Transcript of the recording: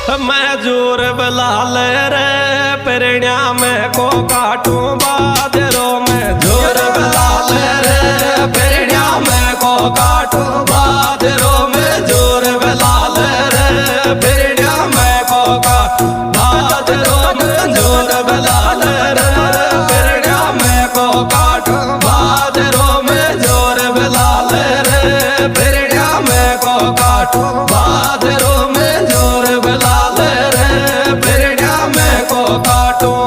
मैं जोर बलाल रे पेरण्या में को काटूं बाजरो में जोर बलाल रे पेरण्या में को काटूं बाजरो में जोर बलाल रे पेरण्या में को काटूं बाजरो में जोर बलाल रे पेरण्या में को काटूं बाजरो में जोर बलाल रे पेरण्या में को काटूं